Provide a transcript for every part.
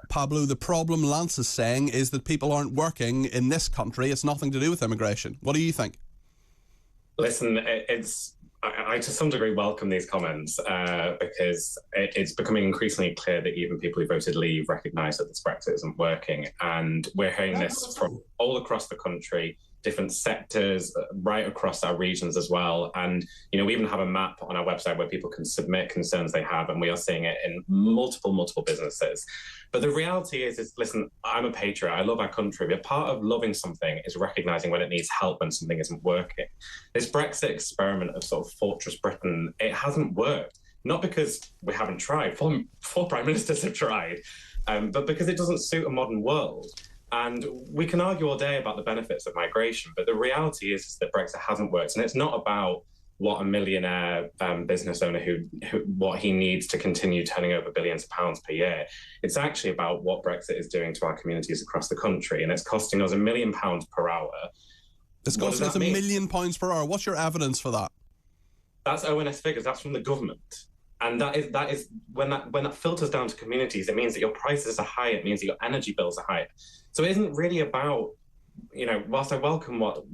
Pablo, the problem Lance is saying is that people aren't working in this country. It's nothing to do with immigration. What do you think? Listen, I to some degree welcome these comments because it's becoming increasingly clear that even people who voted Leave recognise that this Brexit isn't working. And we're hearing this from all across the country, different sectors, right across our regions as well. And, you know, we even have a map on our website where people can submit concerns they have, and we are seeing it in multiple businesses. But the reality is listen, I'm a patriot. I love our country. But part of loving something is recognising when it needs help when something isn't working. This Brexit experiment of sort of Fortress Britain, it hasn't worked. Not because we haven't tried. Four prime ministers have tried, but because it doesn't suit a modern world. And we can argue all day about the benefits of migration, but the reality is that Brexit hasn't worked. And it's not about what a millionaire business owner what he needs to continue turning over billions of pounds per year. It's actually about what Brexit is doing to our communities across the country. And it's costing us £1 million per hour. It's costing us £1 million per hour. What's your evidence for that? That's ONS figures. That's from the government. And that is when that filters down to communities, it means that your prices are higher. It means that your energy bills are higher. So it isn't really about, you know, whilst I welcome what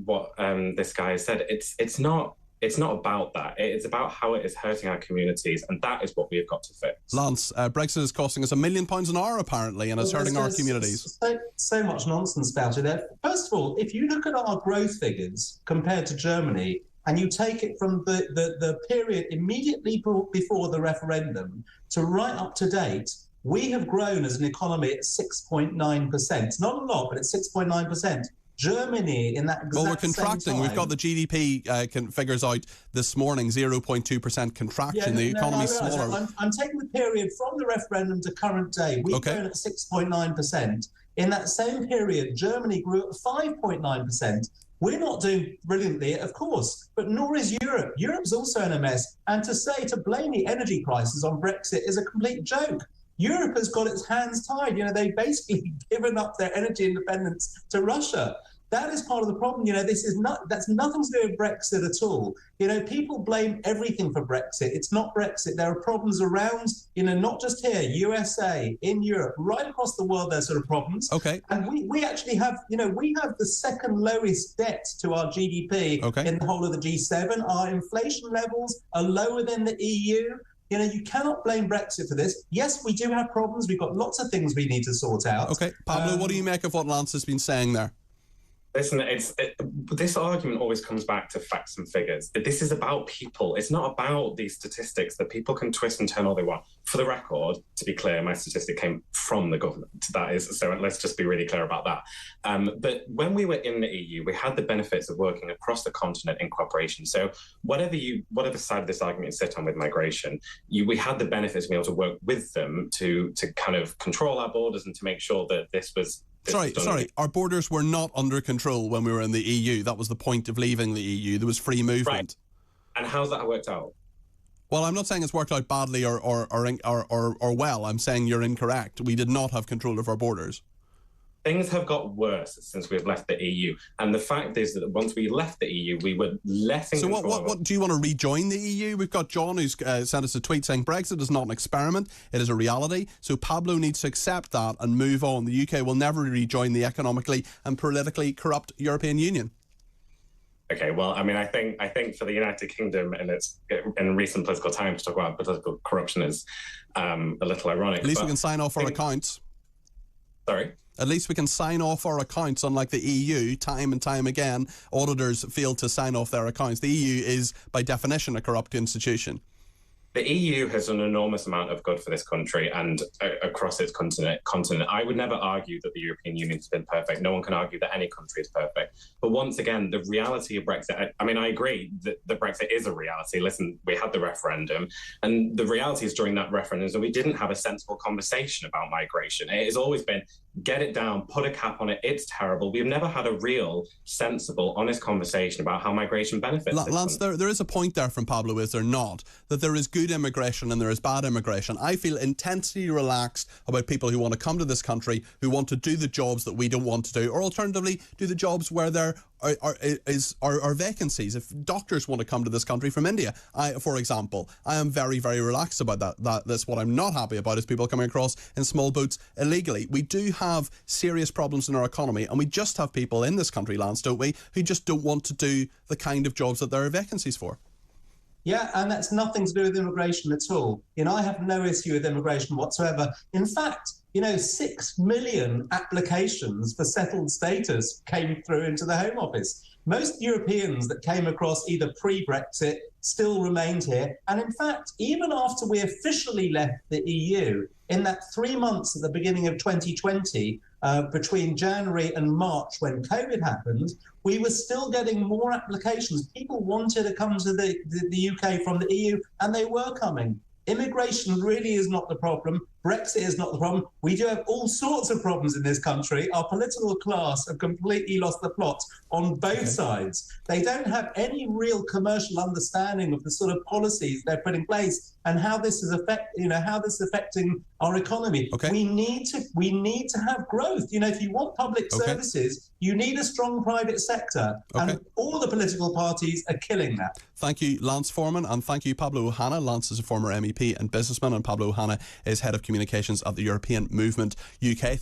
this guy has said, it's not about that. It's about how it is hurting our communities, and that is what we've got to fix. Lance, Brexit is costing us £1 million an hour apparently, and it's hurting our communities. So much nonsense about it. First of all, if you look at our growth figures compared to Germany, and you take it from the period immediately before the referendum to right up to date, we have grown as an economy at 6.9%. Not a lot, but it's 6.9%. Germany in that exact Well, we're contracting. Same time, we've got the GDP figures out this morning, 0.2% contraction. The economy's smaller. I'm taking the period from the referendum to current day. We've grown at 6.9%. In that same period, Germany grew at 5.9%. We're not doing brilliantly, of course, but nor is Europe. Europe's also in a mess. And to blame the energy crisis on Brexit is a complete joke. Europe has got its hands tied. You know, they've basically given up their energy independence to Russia. That is part of the problem. You know, that's nothing to do with Brexit at all. You know, people blame everything for Brexit. It's not Brexit. There are problems around, you know, not just here, USA, in Europe, right across the world, there's sort of problems. Okay. And we actually have, you know, we have the second lowest debt to our GDP in the whole of the G7. Our inflation levels are lower than the EU. You know, you cannot blame Brexit for this. Yes, we do have problems. We've got lots of things we need to sort out. Okay. Pablo, what do you make of what Lance has been saying there? Listen, this argument always comes back to facts and figures. This is about people. It's not about these statistics that people can twist and turn all they want. For the record, to be clear, my statistic came from the government. That is, so let's just be really clear about that. But when we were in the EU, we had the benefits of working across the continent in cooperation. So whatever side of this argument you sit on with migration, we had the benefits of being able to work with them to kind of control our borders and to make sure that this was. Sorry. Our borders were not under control when we were in the EU. That was the point of leaving the EU. There was free movement. Right. And how's that worked out? Well, I'm not saying it's worked out badly or well. I'm saying you're incorrect. We did not have control of our borders. Things have got worse since we've left the EU. And the fact is that once we left the EU, we were letting... So what do you want to rejoin the EU? We've got John who's sent us a tweet saying Brexit is not an experiment, it is a reality. So Pablo needs to accept that and move on. The UK will never rejoin the economically and politically corrupt European Union. Okay, well, I mean, I think for the United Kingdom in recent political times to talk about political corruption is a little ironic. At least we can sign off our accounts. Sorry? At least we can sign off our accounts, unlike the EU. Time and time again, auditors fail to sign off their accounts. The EU is, by definition, a corrupt institution. The EU has done an enormous amount of good for this country and across its continent. I would never argue that the European Union has been perfect. No one can argue that any country is perfect. But once again, the reality of Brexit, I agree that Brexit is a reality. Listen, we had the referendum, and the reality is during that referendum is that we didn't have a sensible conversation about migration. It has always been, get it down, put a cap on it, it's terrible. We've never had a real, sensible, honest conversation about how migration benefits. Lance, there is a point there from Pablo, is there not? That there is good immigration and there is bad immigration. I feel intensely relaxed about people who want to come to this country, who want to do the jobs that we don't want to do, or alternatively, do the jobs where they're are vacancies. If doctors want to come to this country from India, for example, I am very, very relaxed about that. That's what I'm not happy about, is people coming across in small boats illegally. We do have serious problems in our economy, and we just have people in this country, Lance, don't we, who just don't want to do the kind of jobs that there are vacancies for. Yeah, and that's nothing to do with immigration at all. I have no issue with immigration whatsoever. In fact, 6 million applications for settled status came through into the Home Office. Most Europeans that came across either pre-Brexit still remained here. And in fact, even after we officially left the EU, in that 3 months at the beginning of 2020, between January and March when COVID happened, we were still getting more applications. People wanted to come to the UK from the EU, and they were coming. Immigration really is not the problem. Brexit is not the problem. We do have all sorts of problems in this country. Our political class have completely lost the plot on both sides. They don't have any real commercial understanding of the sort of policies they're putting in place and how this is affecting our economy. We need to have growth. If you want public services, you need a strong private sector, and all the political parties are killing that. Thank you, Lance Foreman, and thank you, Pablo Ohana. Lance is a former MEP and businessman, and Pablo Ohana is Head of Communications at the European Movement UK.